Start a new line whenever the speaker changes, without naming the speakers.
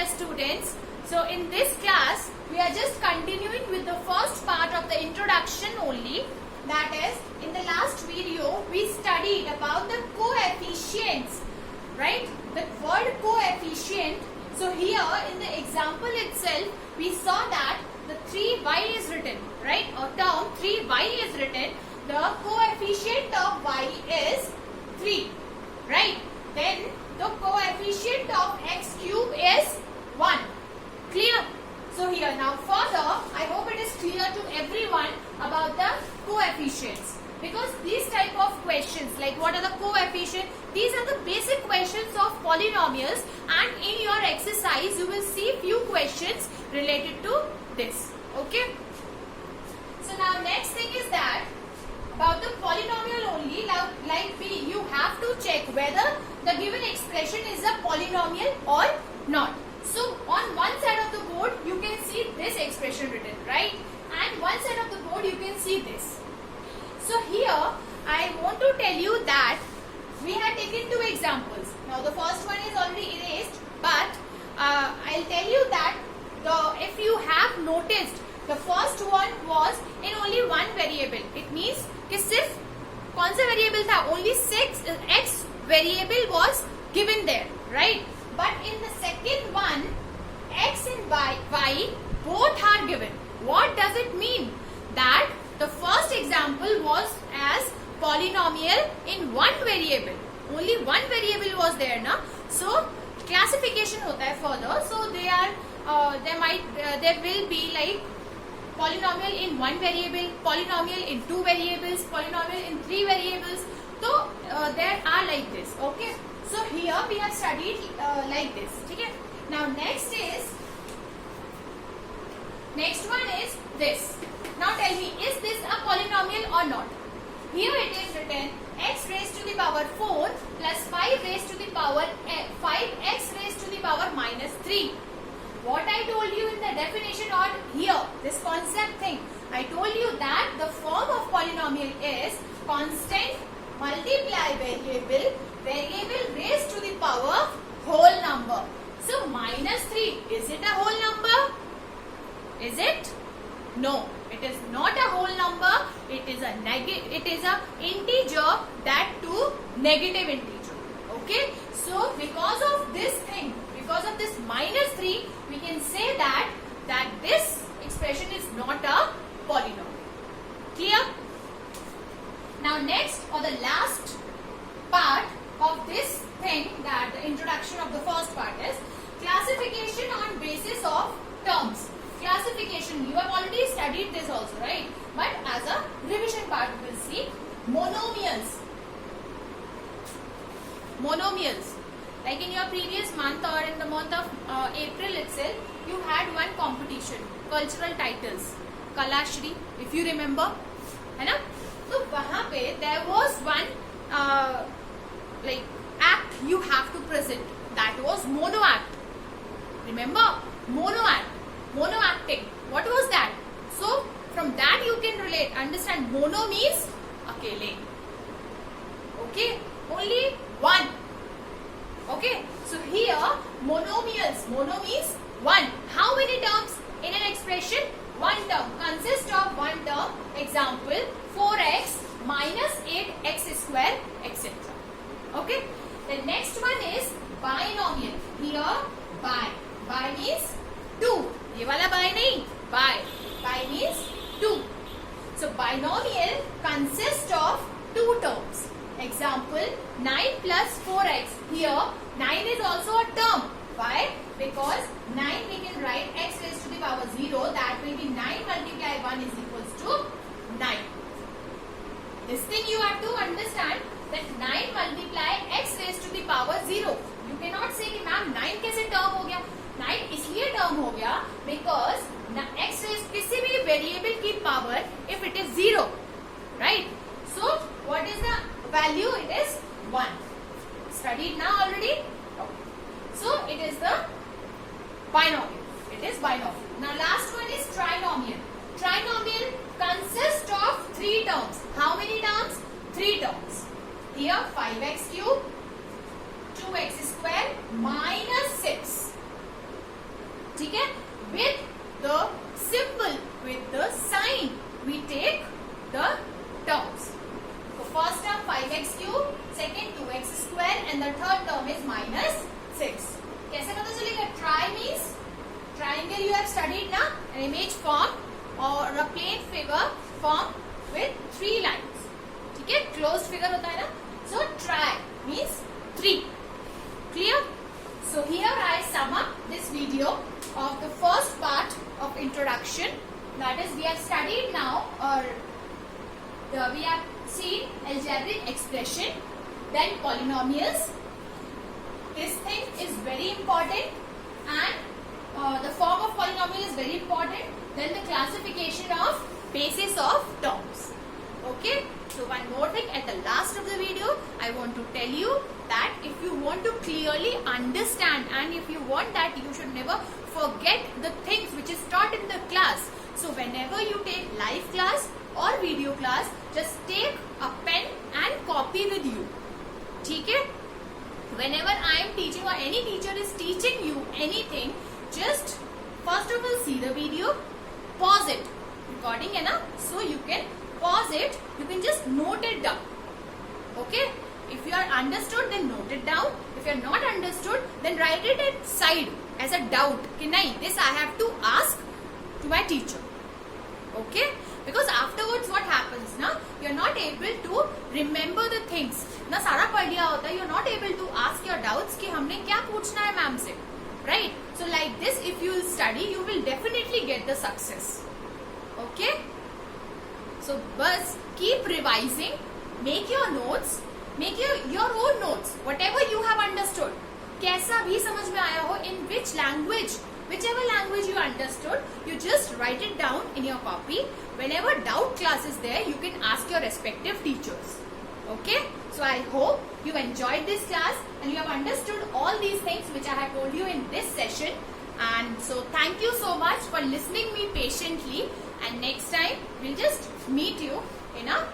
dear students. So in this class we are just continuing with the first part of the introduction only. That is, in the last video we studied about the coefficients, right? The word coefficient. So here in the example itself we saw that the 3y is written, right? Or term 3y is written. The coefficient of y is 3, right? Then the coefficient of x cube is 1. Clear? So here now further, I hope it is clear to everyone about the coefficients, because these type of questions like what are the coefficients, these are the basic questions of polynomials, and in your exercise you will see few questions related to this. Okay? So now next thing is that about the polynomial only, like B, you have to check whether the given expression is a polynomial or not. So on one side of the board you can see this expression written, right? And one side of the board you can see this. So here I want to tell you that we have taken two examples. Now the first one is already erased, but I'll tell you that if you have noticed, the first one was in only one variable. It means कि सिर्फ कौन सा variable था, only x variable was given there, right? But in the second one, x and y both are given. What does it mean? That the first example was as polynomial in one variable. Only one variable was there, na? So classification होता है further. So there will be like polynomial in one variable, polynomial in two variables, polynomial in three variables. So there are like this. Okay. So here we have studied like this. Okay. Now next one is this. Now tell me, is this a polynomial or not? Here it is written x raised to the power 4 plus 5 raised to the power 5x raised to the power minus 3. What I told you in the definition or here, this concept thing, I told you that the form of polynomial is constant multiply variable raised to the power whole number. So minus 3, is it a whole number? Is it? No, it is not a whole number. It is a integer, that too negative integer. Okay. So because of this thing, because of this minus 3, we can say that this expression is not a polynomial. Clear? Now next or the last part of this thing, that the introduction of the first part is classification on basis of terms. Classification, you have already studied this also, right? But as a revision part we will see monomials. Monomials. Like in your previous month or in the month of April itself, you had one competition, cultural titles, Kalashri, if you remember, है ना? तो वहाँ पे there was one like act you have to present. That was mono act. Remember, mono act, mono acting. What was that? So from that you can relate, understand. Mono means अकेले. Okay, only one. Okay, so here monomials, mono means one. How many terms in an expression? One term, consists of one term. Example, 4x minus 8x square, etc. Okay, the next one is binomial. Here bi means 2. ये वाला bi नहीं, bi means 2. So binomial consists of two terms. Example, 9 plus 4x. Here 9 is also a term. Why? Because 9 we can write x raised to the power 0. That will be 9 multiply 1 is equals to 9. This thing you have to understand, that 9 multiply x raised to the power 0. You cannot say कि ma'am 9 कैसे term हो गया? 9 इसलिए term हो गया because x raised किसी भी variable की power if it is 0, right? So what is the value? It is 1. Studied now already? Okay. So it is the binomial. It is binomial. Now last one is trinomial. Trinomial consists of 3 terms. How many terms? 3 terms. Here 5x cube, 2x square minus 6. ठीक है, with the symbol, with the sign we take the terms. So first term 5x cube, second 2x square and the third term is minus 6. कैसे पता चलेगा? Try means triangle you have studied ना, an image form or a plane figure form with 3 lines. ठीक है, closed figure होता है ना. So try means 3. Clear? So here I sum up this video of the first part of introduction. That is, we have studied now, or we have seen algebraic expression, then polynomials. This thing is very important, and the form of polynomial is very important. Then the classification of basis of terms. Okay. So one more thing, at the last of the video, I want to tell you that if you want to clearly understand and if you want that you should never forget the things which is taught in the class. So whenever you take live class or video class, just take a pen and copy with you. ठीक है? Whenever I am teaching or any teacher is teaching you anything, just first of all see the video, pause it. Recording है ना? So you can pause it, you can just note it down. Okay? If you are understood, then note it down. If you are not understood, then write it at side as a doubt कि नहीं, this I have to ask to my teacher. Okay? Because afterwards what happens ना, you are not able to remember the things. ना सारा पढ़ लिया होता है, you are not able to ask your doubts कि हमने क्या पूछना है मैम से. Right? So like this, if you will study, you will definitely get the success. Okay? So bus keep revising, make your notes, make your own notes, whatever you have understood. कैसा भी समझ में आया हो, in which language, whichever language you understood, you just write it down in your copy. Whenever doubt class is there, you can ask your respective teachers. Okay? So I hope you enjoyed this class and you have understood all these things which I have told you in this session. And so thank you so much for listening me patiently. And next time we'll just meet you in a